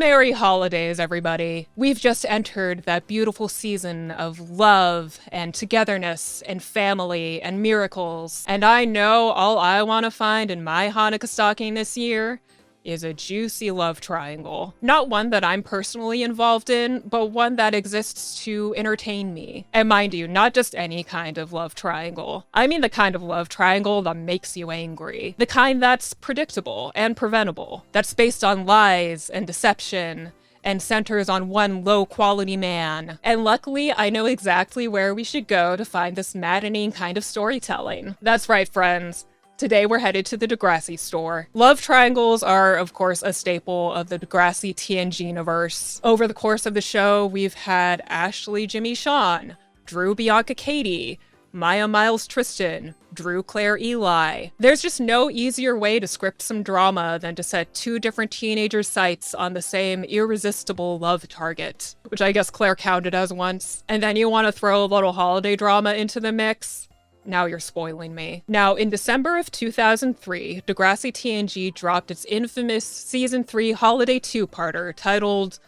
Merry holidays, everybody. We've just entered that beautiful season of love and togetherness and family and miracles. And I know all I want to find in my Hanukkah stocking this year is a juicy love triangle. Not one that I'm personally involved in, but one that exists to entertain me. And mind you, not just any kind of love triangle. I mean the kind of love triangle that makes you angry. The kind that's predictable and preventable. That's based on lies and deception and centers on one low-quality man. And luckily, I know exactly where we should go to find this maddening kind of storytelling. That's right, friends. Today we're headed to the Degrassi store. Love triangles are, of course, a staple of the Degrassi TNG universe. Over the course of the show, we've had Ashley, Jimmy, Sean, Drew, Bianca, Katie, Maya, Miles, Tristan, Drew, Claire, Eli. There's just no easier way to script some drama than to set two different teenagers' sights on the same irresistible love target, which I guess Claire counted as once. And then you want to throw a little holiday drama into the mix? Now you're spoiling me. Now, in December of 2003, Degrassi TNG dropped its infamous Season 3 Holiday 2-parter titled,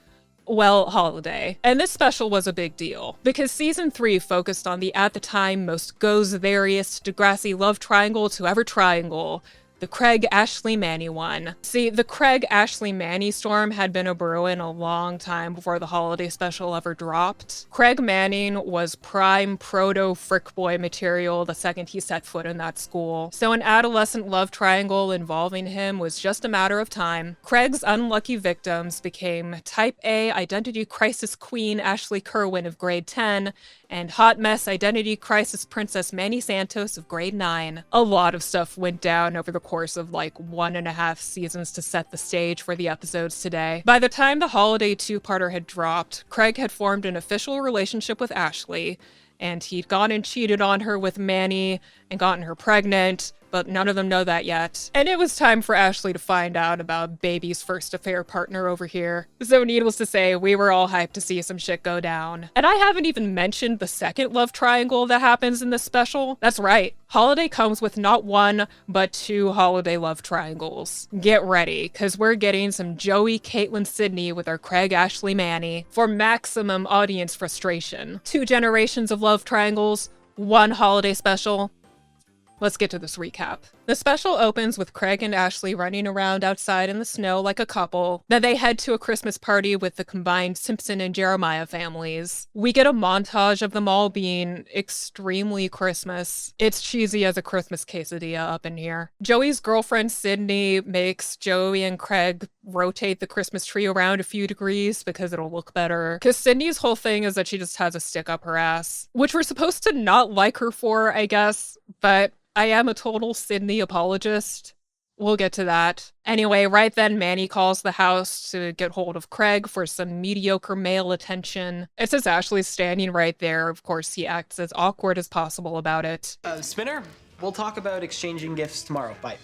well, Holiday. And this special was a big deal, because Season 3 focused on the at the time most goes-veriest Degrassi love triangle to ever triangle, the Craig-Ashley-Manny one. See, the Craig-Ashley-Manny storm had been a-brewing a long time before the holiday special ever dropped. Craig Manning was prime proto-frick boy material the second he set foot in that school, so an adolescent love triangle involving him was just a matter of time. Craig's unlucky victims became Type A identity crisis queen Ashley Kerwin of grade 10, and hot mess identity crisis princess Manny Santos of grade 9. A lot of stuff went down over the course of like 1.5 seasons to set the stage for the episodes today. By the time the holiday two-parter had dropped, Craig had formed an official relationship with Ashley, and he'd gone and cheated on her with Manny and gotten her pregnant, but none of them know that yet. And it was time for Ashley to find out about baby's first affair partner over here. So needless to say, we were all hyped to see some shit go down. And I haven't even mentioned the second love triangle that happens in this special. That's right. Holiday comes with not one, but two holiday love triangles. Get ready, because we're getting some Joey, Caitlyn, Sydney with our Craig, Ashley, Manny for maximum audience frustration. 2 generations of love triangles, 1 holiday special. Let's get to this recap. The special opens with Craig and Ashley running around outside in the snow like a couple. Then they head to a Christmas party with the combined Simpson and Jeremiah families. We get a montage of them all being extremely Christmas. It's cheesy as a Christmas quesadilla up in here. Joey's girlfriend Sydney makes Joey and Craig rotate the Christmas tree around a few degrees because it'll look better. Because Sydney's whole thing is that she just has a stick up her ass, which we're supposed to not like her for, I guess, but I am a total Sydney apologist. We'll get to that. Anyway, right then, Manny calls the house to get hold of Craig for some mediocre male attention. It says Ashley's standing right there. Of course, he acts as awkward as possible about it. Spinner, we'll talk about exchanging gifts tomorrow. Bye.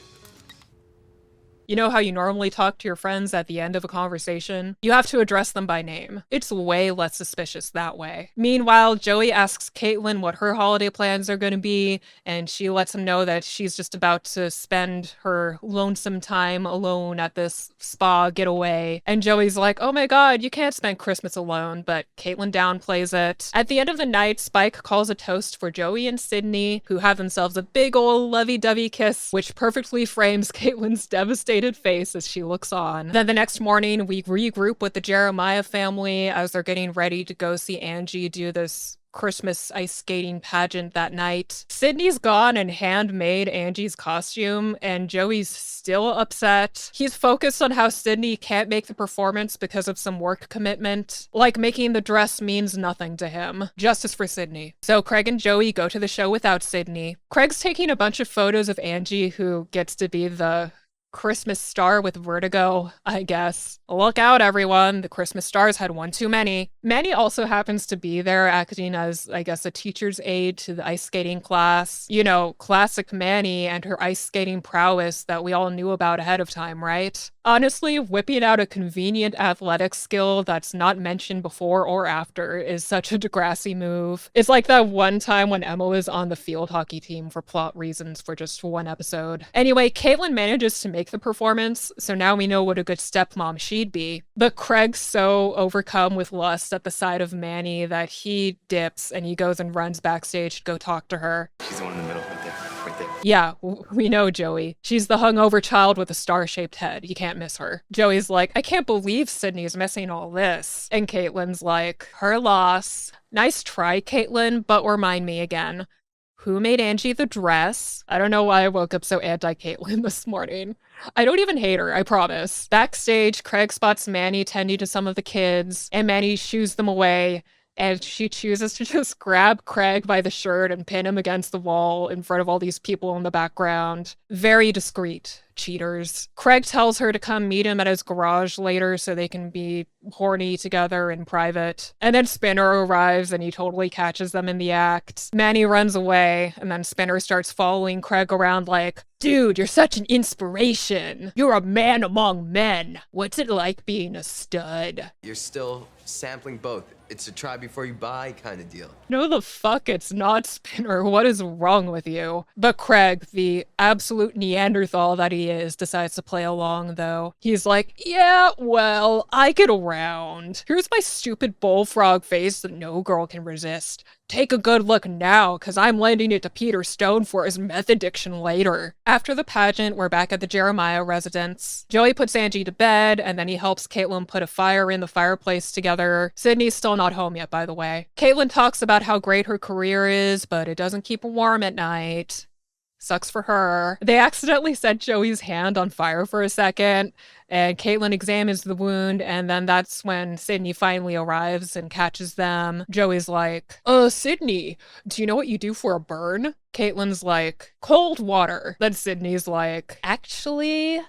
You know how you normally talk to your friends at the end of a conversation? You have to address them by name. It's way less suspicious that way. Meanwhile, Joey asks Caitlyn what her holiday plans are going to be, and she lets him know that she's just about to spend her lonesome time alone at this spa getaway. And Joey's like, oh my god, you can't spend Christmas alone, but Caitlyn downplays it. At the end of the night, Spike calls a toast for Joey and Sydney, who have themselves a big ol' lovey-dovey kiss, which perfectly frames Caitlyn's devastated face as she looks on. Then the next morning, we regroup with the Jeremiah family as they're getting ready to go see Angie do this Christmas ice skating pageant that night. Sydney's gone and handmade Angie's costume, and Joey's still upset. He's focused on how Sydney can't make the performance because of some work commitment. Like making the dress means nothing to him. Justice for Sydney. So Craig and Joey go to the show without Sydney. Craig's taking a bunch of photos of Angie, who gets to be the Christmas star with vertigo, I guess. Look out, everyone. The Christmas stars had one too many. Manny also happens to be there acting as, I guess, a teacher's aide to the ice skating class. You know, classic Manny and her ice skating prowess that we all knew about ahead of time, right? Honestly, whipping out a convenient athletic skill that's not mentioned before or after is such a Degrassi move. It's like that one time when Emma was on the field hockey team for plot reasons for just one episode. Anyway, Caitlin manages to make the performance, so now we know what a good stepmom she'd be. But Craig's so overcome with lust at the sight of Manny that he dips and he goes and runs backstage to go talk to her. She's the one in the middle, right there. Right there. Yeah, we know Joey. She's the hungover child with a star-shaped head. You can't miss her. Joey's like, I can't believe Sydney's missing all this. And Caitlin's like, her loss. Nice try, Caitlin, but remind me again. Who made Angie the dress? I don't know why I woke up so anti-Caitlin this morning. I don't even hate her, I promise. Backstage, Craig spots Manny tending to some of the kids, and Manny shoos them away. And she chooses to just grab Craig by the shirt and pin him against the wall in front of all these people in the background. Very discreet, cheaters. Craig tells her to come meet him at his garage later so they can be horny together in private. And then Spinner arrives and he totally catches them in the act. Manny runs away and then Spinner starts following Craig around like, dude, you're such an inspiration. You're a man among men. What's it like being a stud? You're still sampling both. It's a try before you buy kind of deal. No, the fuck it's not, Spinner. What is wrong with you? But Craig, the absolute Neanderthal that he is, decides to play along, though. He's like, yeah, well, I get around. Here's my stupid bullfrog face that no girl can resist. Take a good look now, because I'm lending it to Peter Stone for his meth addiction later. After the pageant, we're back at the Jeremiah residence. Joey puts Angie to bed, and then he helps Caitlin put a fire in the fireplace together. Sydney's still not home yet, by the way. Caitlin talks about how great her career is, but it doesn't keep her warm at night. Sucks for her. They accidentally set Joey's hand on fire for a second, and Caitlin examines the wound, and then that's when Sydney finally arrives and catches them. Joey's like, Sydney, do you know what you do for a burn? Caitlin's like, cold water. Then Sydney's like, actually,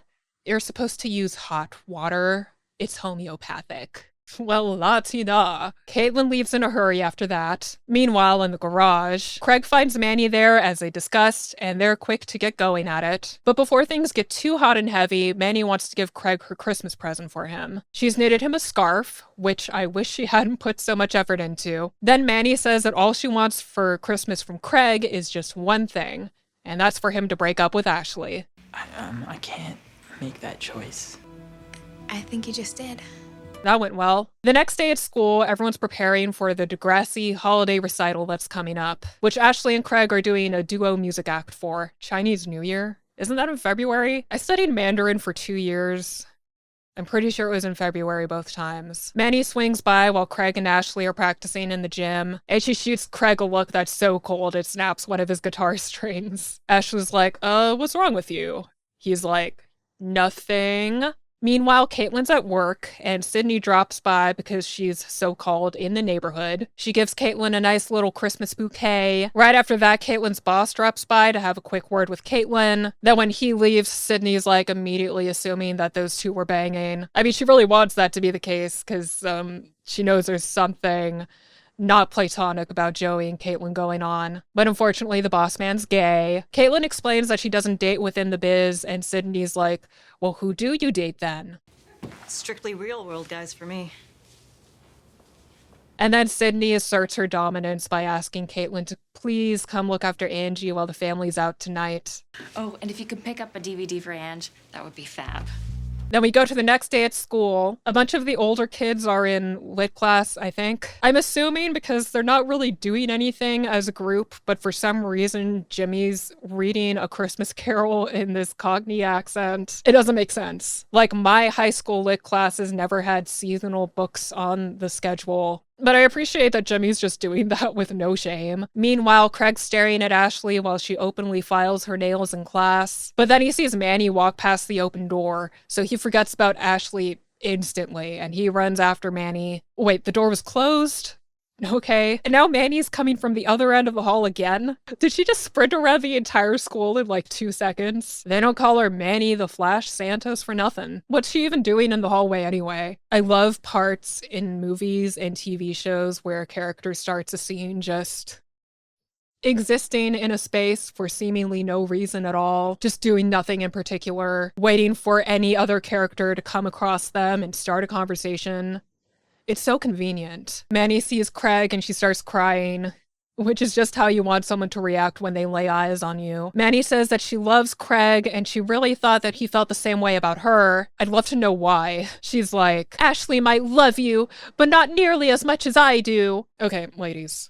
you're supposed to use hot water. It's homeopathic. Well, la-ti-da. Caitlin leaves in a hurry after that. Meanwhile, in the garage, Craig finds Manny there as they discussed, and they're quick to get going at it. But before things get too hot and heavy, Manny wants to give Craig her Christmas present for him. She's knitted him a scarf, which I wish she hadn't put so much effort into. Then Manny says that all she wants for Christmas from Craig is just one thing, and that's for him to break up with Ashley. I can't make that choice. I think you just did. That went well. The next day at school, everyone's preparing for the Degrassi holiday recital that's coming up, which Ashley and Craig are doing a duo music act for. Chinese New Year? Isn't that in February? I studied Mandarin for 2 years. I'm pretty sure it was in February both times. Manny swings by while Craig and Ashley are practicing in the gym, and she shoots Craig a look that's so cold it snaps one of his guitar strings. Ashley's like, what's wrong with you? He's like, nothing. Meanwhile, Caitlin's at work, and Sydney drops by because she's so-called in the neighborhood. She gives Caitlin a nice little Christmas bouquet. Right after that, Caitlin's boss drops by to have a quick word with Caitlin. Then when he leaves, Sydney's like immediately assuming that those two were banging. I mean, she really wants that to be the case because she knows there's something not platonic about Joey and Caitlin going on. But unfortunately, the boss man's gay. Caitlin explains that she doesn't date within the biz, and Sydney's like, well, who do you date then? Strictly real world guys for me. And then Sydney asserts her dominance by asking Caitlin to please come look after Angie while the family's out tonight. Oh, and if you could pick up a DVD for Ange, that would be fab. Then we go to the next day at school. A bunch of the older kids are in lit class, I think. I'm assuming because they're not really doing anything as a group, but for some reason, Jimmy's reading A Christmas Carol in this Cockney accent. It doesn't make sense. Like, my high school lit classes never had seasonal books on the schedule. But I appreciate that Jimmy's just doing that with no shame. Meanwhile, Craig's staring at Ashley while she openly files her nails in class. But then he sees Manny walk past the open door, so he forgets about Ashley instantly, and he runs after Manny. Wait, the door was closed? Okay. And now Manny's coming from the other end of the hall again? Did she just sprint around the entire school in like 2 seconds? They don't call her Manny the Flash Santos for nothing. What's she even doing in the hallway anyway? I love parts in movies and TV shows where a character starts a scene just existing in a space for seemingly no reason at all, just doing nothing in particular, waiting for any other character to come across them and start a conversation. It's so convenient. Manny sees Craig and she starts crying, which is just how you want someone to react when they lay eyes on you. Manny says that she loves Craig and she really thought that he felt the same way about her. I'd love to know why. She's like, Ashley might love you, but not nearly as much as I do. Okay, ladies.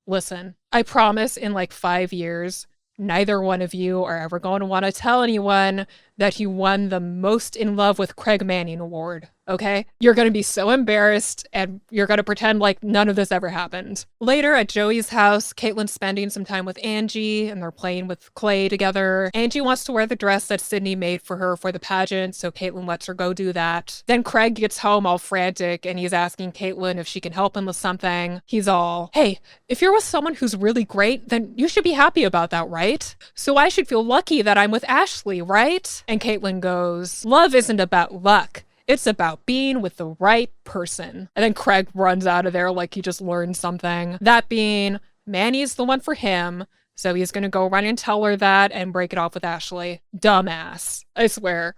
Listen, I promise in like 5 years, neither one of you are ever going to want to tell anyone that you won the Most in Love with Craig Manning award, okay? You're going to be so embarrassed and you're going to pretend like none of this ever happened. Later at Joey's house, Caitlin's spending some time with Angie and they're playing with clay together. Angie wants to wear the dress that Sydney made for her for the pageant, so Caitlin lets her go do that. Then Craig gets home all frantic and he's asking Caitlin if she can help him with something. He's all, hey, if you're with someone who's really great, then you should be happy about that, right? So I should feel lucky that I'm with Ashley, right? And Caitlin goes, love isn't about luck. It's about being with the right person. And then Craig runs out of there like he just learned something. That being, Manny's the one for him. So he's going to go run and tell her that and break it off with Ashley. Dumbass. I swear.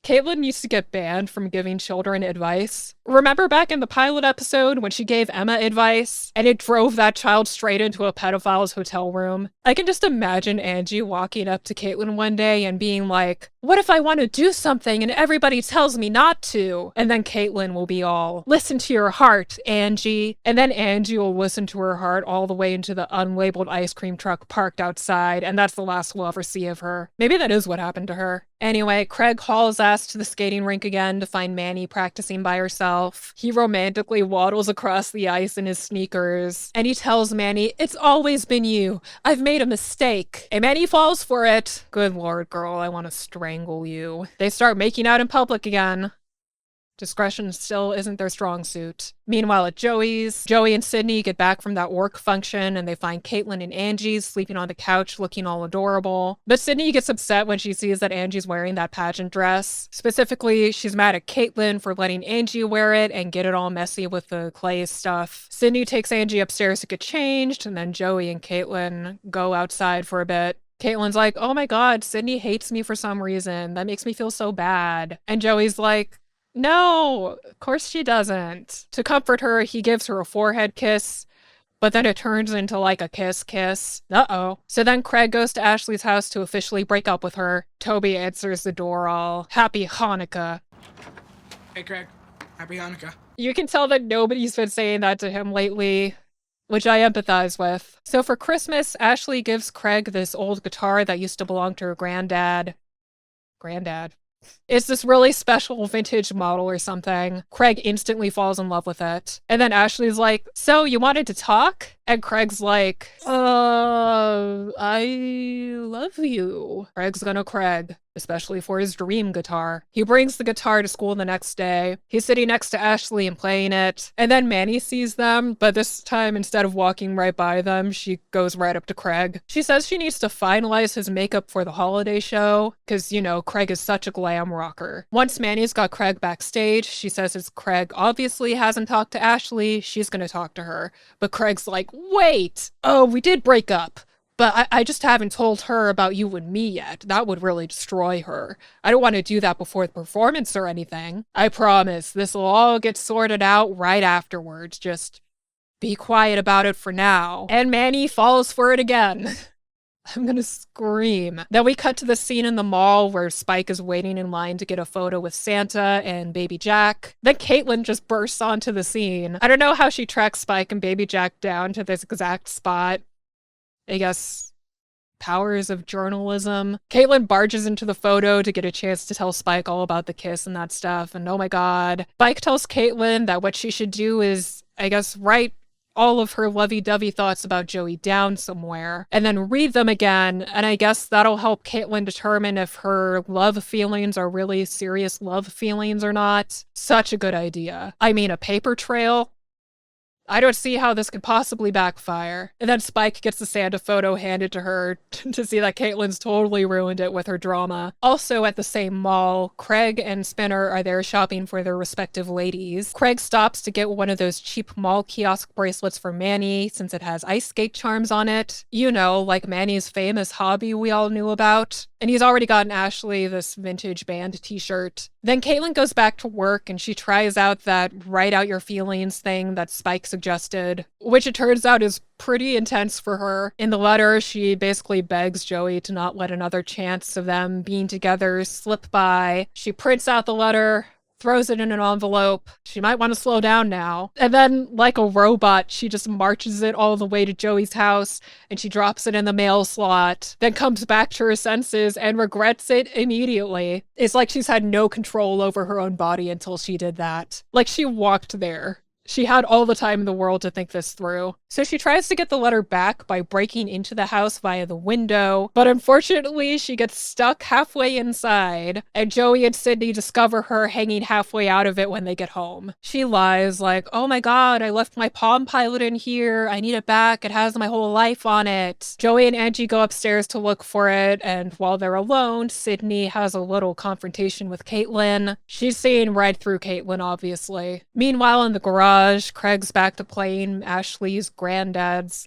Caitlin needs to get banned from giving children advice. Remember back in the pilot episode when she gave Emma advice and it drove that child straight into a pedophile's hotel room? I can just imagine Angie walking up to Caitlin one day and being like, what if I want to do something and everybody tells me not to? And then Caitlin will be all, listen to your heart, Angie. And then Angie will listen to her heart all the way into the unlabeled ice cream truck parked outside, and that's the last we'll ever see of her. Maybe that is what happened to her. Anyway, Craig hauls ass to the skating rink again to find Manny practicing by herself. He romantically waddles across the ice in his sneakers, and he tells Manny, it's always been you. I've made a mistake. And Manny falls for it. Good lord, girl, I want to strangle you. They start making out in public again. Discretion still isn't their strong suit. Meanwhile, at Joey's, Joey and Sydney get back from that work function and they find Caitlin and Angie sleeping on the couch looking all adorable. But Sydney gets upset when she sees that Angie's wearing that pageant dress. Specifically, she's mad at Caitlin for letting Angie wear it and get it all messy with the clay stuff. Sydney takes Angie upstairs to get changed, and then Joey and Caitlin go outside for a bit. Caitlin's like, oh my god, Sydney hates me for some reason. That makes me feel so bad. And Joey's like, no, of course she doesn't. To comfort her, he gives her a forehead kiss, but then it turns into like a kiss. Uh-oh. So then Craig goes to Ashley's house to officially break up with her. Toby answers the door all, happy Hanukkah. Hey Craig, happy Hanukkah. You can tell that nobody's been saying that to him lately, which I empathize with. So for Christmas, Ashley gives Craig this old guitar that used to belong to her granddad. It's this really special vintage model or something. Craig instantly falls in love with it. And then Ashley's like, so you wanted to talk? And Craig's like, I love you. Craig's gonna Craig, especially for his dream guitar. He brings the guitar to school the next day. He's sitting next to Ashley and playing it. And then Manny sees them, but this time instead of walking right by them, she goes right up to Craig. She says she needs to finalize his makeup for the holiday show, because, you know, Craig is such a glam rocker. Once Manny's got Craig backstage, she says as Craig obviously hasn't talked to Ashley, she's gonna talk to her. But Craig's like, wait! Oh, we did break up. But I just haven't told her about you and me yet. That would really destroy her. I don't want to do that before the performance or anything. I promise, this will all get sorted out right afterwards. Just be quiet about it for now. And Manny falls for it again. I'm gonna scream. Then we cut to the scene in the mall where Spike is waiting in line to get a photo with Santa and Baby Jack. Then Caitlin just bursts onto the scene. I don't know how she tracks Spike and Baby Jack down to this exact spot. I guess powers of journalism. Caitlin barges into the photo to get a chance to tell Spike all about the kiss and that stuff. And oh my god. Spike tells Caitlin that what she should do is, I guess, write all of her lovey-dovey thoughts about Joey down somewhere and then read them again. And I guess that'll help Caitlin determine if her love feelings are really serious love feelings or not. Such a good idea. I mean, a paper trail? I don't see how this could possibly backfire. And then Spike gets the Santa photo handed to her to see that Caitlin's totally ruined it with her drama. Also at the same mall, Craig and Spinner are there shopping for their respective ladies. Craig stops to get one of those cheap mall kiosk bracelets for Manny since it has ice skate charms on it. You know, like Manny's famous hobby we all knew about. And he's already gotten Ashley this vintage band t-shirt. Then Caitlin goes back to work and she tries out that write out your feelings thing that Spike suggested, which it turns out is pretty intense for her. In the letter, she basically begs Joey to not let another chance of them being together slip by. She prints out the letter, throws it in an envelope. She might want to slow down now. And then, like a robot, she just marches it all the way to Joey's house and she drops it in the mail slot, then comes back to her senses and regrets it immediately. It's like she's had no control over her own body until she did that. Like she walked there. She had all the time in the world to think this through. So she tries to get the letter back by breaking into the house via the window, but unfortunately she gets stuck halfway inside, and Joey and Sydney discover her hanging halfway out of it when they get home. She lies like, oh my god, I left my Palm Pilot in here, I need it back, it has my whole life on it. Joey and Angie go upstairs to look for it, and while they're alone, Sydney has a little confrontation with Caitlin. She's seeing right through Caitlin, obviously. Meanwhile, in the garage, Craig's back to playing Ashley's granddad's.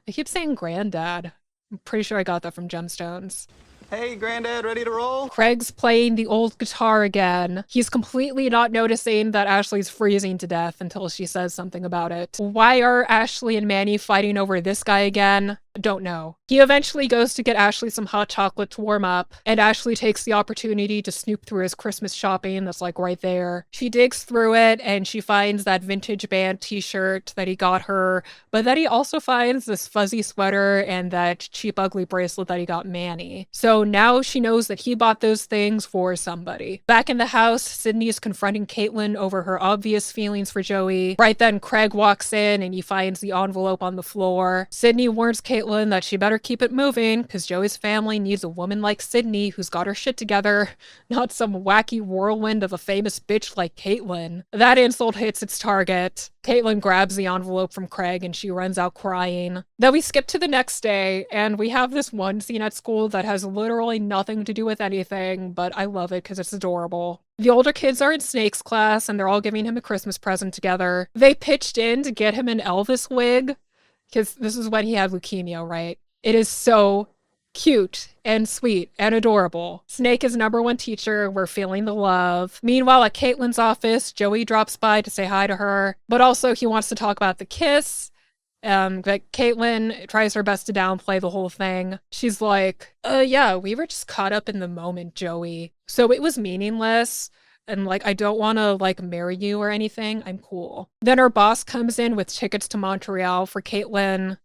I keep saying granddad. I'm pretty sure I got that from Gemstones. Hey, Granddad, ready to roll? Craig's playing the old guitar again. He's completely not noticing that Ashley's freezing to death until she says something about it. Why are Ashley and Manny fighting over this guy again? Don't know. He eventually goes to get Ashley some hot chocolate to warm up, and Ashley takes the opportunity to snoop through his Christmas shopping that's like right there. She digs through it and she finds that vintage band t-shirt that he got her, but then he also finds this fuzzy sweater and that cheap ugly bracelet that he got Manny. So now she knows that he bought those things for somebody. Back in the house, Sydney is confronting Caitlin over her obvious feelings for Joey. Right then, Craig walks in and he finds the envelope on the floor. Sydney warns Caitlin that she better keep it moving because Joey's family needs a woman like Sydney who's got her shit together, not some wacky whirlwind of a famous bitch like Caitlin. That insult hits its target. Caitlin grabs the envelope from Craig and she runs out crying. Then we skip to the next day and we have this one scene at school that has literally nothing to do with anything, but I love it because it's adorable. The older kids are in Snake's class and they're all giving him a Christmas present together. They pitched in to get him an Elvis wig because this is when he had leukemia, right? It is so cute and sweet and adorable. Snake is number one teacher. We're feeling the love. Meanwhile, at Caitlin's office, Joey drops by to say hi to her, but also he wants to talk about the kiss. But Caitlin tries her best to downplay the whole thing. She's like, yeah, we were just caught up in the moment, Joey. So it was meaningless. And like, I don't want to like marry you or anything. I'm cool. Then her boss comes in with tickets to Montreal for Caitlin.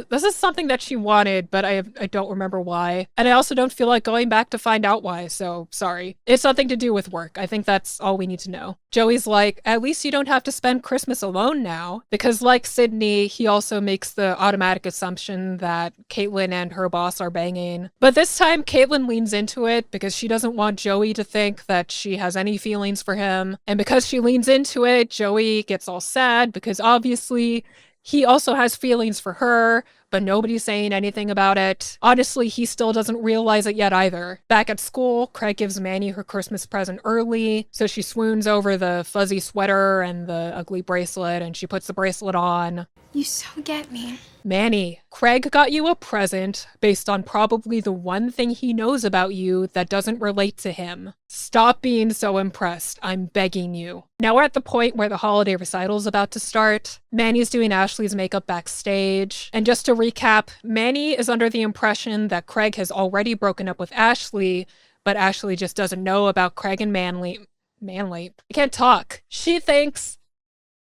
This is something that she wanted, but I don't remember why. And I also don't feel like going back to find out why, so sorry. It's something to do with work. I think that's all we need to know. Joey's like, at least you don't have to spend Christmas alone now. Because like Sydney, he also makes the automatic assumption that Caitlin and her boss are banging. But this time, Caitlin leans into it because she doesn't want Joey to think that she has any feelings for him. And because she leans into it, Joey gets all sad because obviously he also has feelings for her, but nobody's saying anything about it. Honestly, he still doesn't realize it yet either. Back at school, Craig gives Manny her Christmas present early, so she swoons over the fuzzy sweater and the ugly bracelet, and she puts the bracelet on. You so get me. Manny, Craig got you a present based on probably the one thing he knows about you that doesn't relate to him. Stop being so impressed. I'm begging you. Now we're at the point where the holiday recital is about to start. Manny's doing Ashley's makeup backstage. And just to recap, Manny is under the impression that Craig has already broken up with Ashley, but Ashley just doesn't know about Craig and Manly. I can't talk. She thinks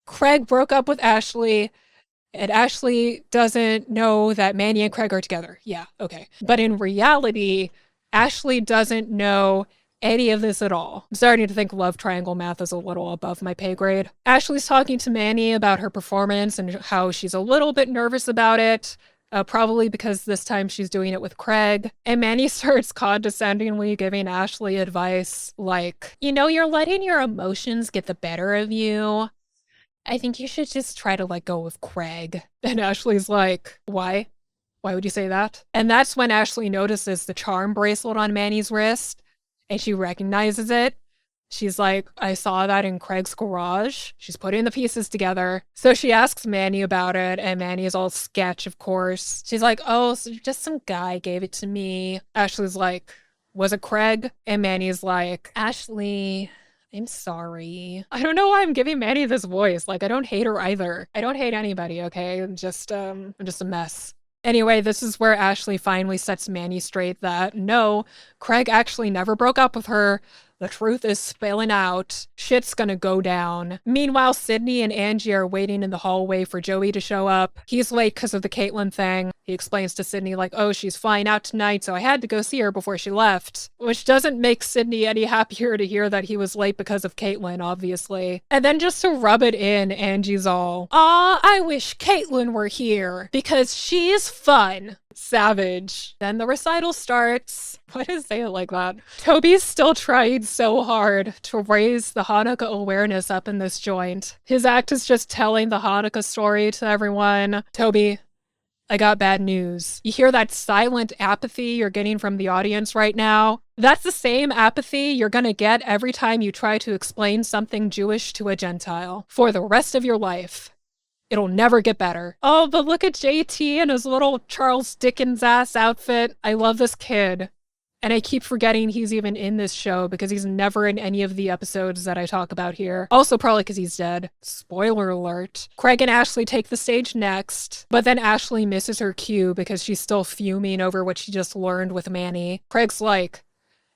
Craig broke up with Ashley, and Ashley doesn't know that Manny and Craig are together. Yeah, okay. But in reality, Ashley doesn't know any of this at all. I'm starting to think love triangle math is a little above my pay grade. Ashley's talking to Manny about her performance and how she's a little bit nervous about it. Probably because this time she's doing it with Craig. And Manny starts condescendingly giving Ashley advice like, you know, you're letting your emotions get the better of you. I think you should just try to let go of Craig. And Ashley's like, why? Why would you say that? And that's when Ashley notices the charm bracelet on Manny's wrist, and she recognizes it. She's like, I saw that in Craig's garage. She's putting the pieces together. So she asks Manny about it, and Manny is all sketch, of course. She's like, oh, so just some guy gave it to me. Ashley's like, was it Craig? And Manny's like, Ashley, I'm sorry. I don't know why I'm giving Manny this voice. Like, I don't hate her either. I don't hate anybody, okay? I'm just a mess. Anyway, this is where Ashley finally sets Manny straight that no, Craig actually never broke up with her. The truth is spilling out. Shit's gonna go down. Meanwhile, Sydney and Angie are waiting in the hallway for Joey to show up. He's late because of the Caitlin thing. He explains to Sydney like, oh, she's flying out tonight, so I had to go see her before she left. Which doesn't make Sydney any happier to hear that he was late because of Caitlin, obviously. And then just to rub it in, Angie's all, aw, I wish Caitlin were here because she's fun. Savage. Then the recital starts. Why did I say it like that? Toby's still trying so hard to raise the Hanukkah awareness up in this joint. His act is just telling the Hanukkah story to everyone. Toby, I got bad news. You hear that silent apathy you're getting from the audience right now? That's the same apathy you're gonna get every time you try to explain something Jewish to a Gentile for the rest of your life. It'll never get better. Oh, but look at JT and his little Charles Dickens ass outfit. I love this kid. And I keep forgetting he's even in this show because he's never in any of the episodes that I talk about here. Also probably because he's dead. Spoiler alert. Craig and Ashley take the stage next, but then Ashley misses her cue because she's still fuming over what she just learned with Manny. Craig's like,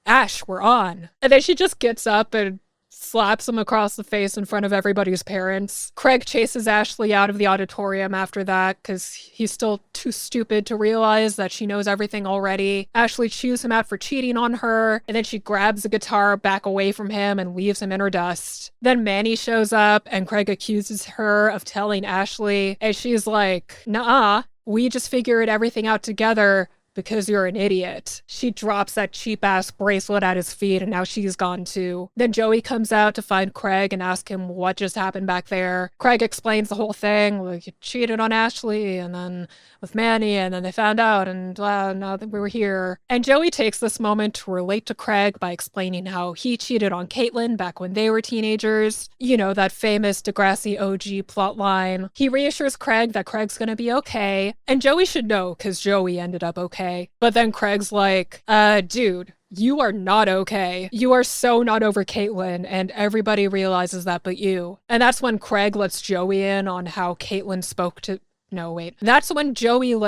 Ash, we're on. And then she just gets up and slaps him across the face in front of everybody's parents. Craig chases Ashley out of the auditorium after that because he's still too stupid to realize that she knows everything already. Ashley chews him out for cheating on her, and then she grabs the guitar back away from him and leaves him in her dust. Then Manny shows up, and Craig accuses her of telling Ashley, and she's like, nuh-uh, we just figured everything out together because you're an idiot. She drops that cheap-ass bracelet at his feet, and now she's gone too. Then Joey comes out to find Craig and ask him what just happened back there. Craig explains the whole thing, like, you cheated on Ashley, and then with Manny, and then they found out, and now that we were here. And Joey takes this moment to relate to Craig by explaining how he cheated on Caitlin back when they were teenagers. You know, that famous Degrassi OG plotline. He reassures Craig that Craig's gonna be okay, and Joey should know, because Joey ended up okay. But then Craig's like, dude, you are not okay. You are so not over Caitlin, and everybody realizes that but you. And that's when Craig lets Joey in on how Caitlin spoke to... No, wait. That's when Craig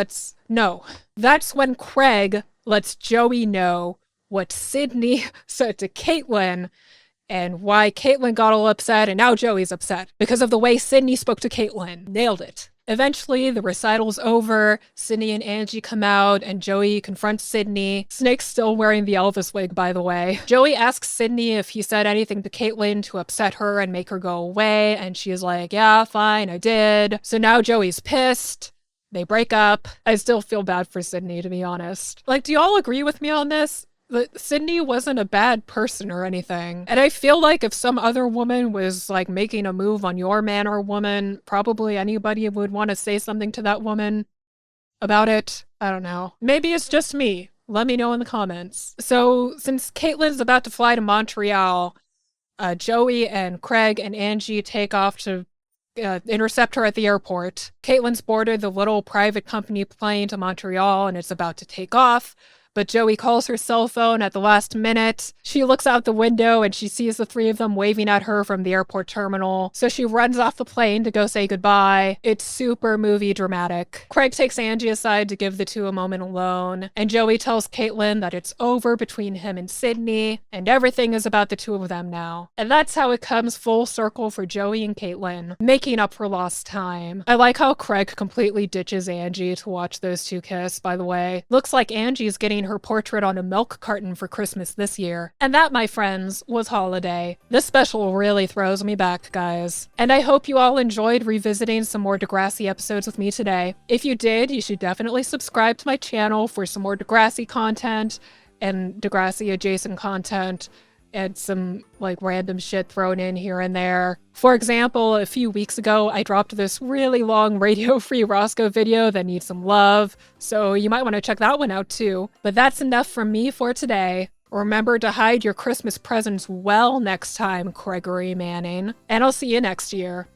lets Joey know what Sydney said to Caitlin and why Caitlin got all upset, and now Joey's upset because of the way Sydney spoke to Caitlin. Nailed it. Eventually, the recital's over, Sydney and Angie come out, and Joey confronts Sydney. Snake's still wearing the Elvis wig, by the way. Joey asks Sydney if he said anything to Caitlin to upset her and make her go away, and she's like, yeah, fine, I did. So now Joey's pissed. They break up. I still feel bad for Sydney, to be honest. Like, do y'all agree with me on this? Sydney wasn't a bad person or anything. And I feel like if some other woman was like making a move on your man or woman, probably anybody would want to say something to that woman about it. I don't know. Maybe it's just me. Let me know in the comments. So since Caitlin's about to fly to Montreal, Joey and Craig and Angie take off to intercept her at the airport. Caitlin's boarded the little private company plane to Montreal and it's about to take off. But Joey calls her cell phone at the last minute. She looks out the window and she sees the three of them waving at her from the airport terminal. So she runs off the plane to go say goodbye. It's super movie dramatic. Craig takes Angie aside to give the two a moment alone. And Joey tells Caitlin that it's over between him and Sydney. And everything is about the two of them now. And that's how it comes full circle for Joey and Caitlin, making up for lost time. I like how Craig completely ditches Angie to watch those two kiss, by the way. Looks like Angie's getting her portrait on a milk carton for Christmas this year. And that, my friends, was holiday. This special really throws me back, guys. And I hope you all enjoyed revisiting some more Degrassi episodes with me today. If you did, you should definitely subscribe to my channel for some more Degrassi content and Degrassi adjacent content and some like random shit thrown in here and there. For example, a few weeks ago, I dropped this really long Radio Free Roscoe video that needs some love, so you might want to check that one out too. But that's enough from me for today. Remember to hide your Christmas presents well next time, Gregory Manning, and I'll see you next year.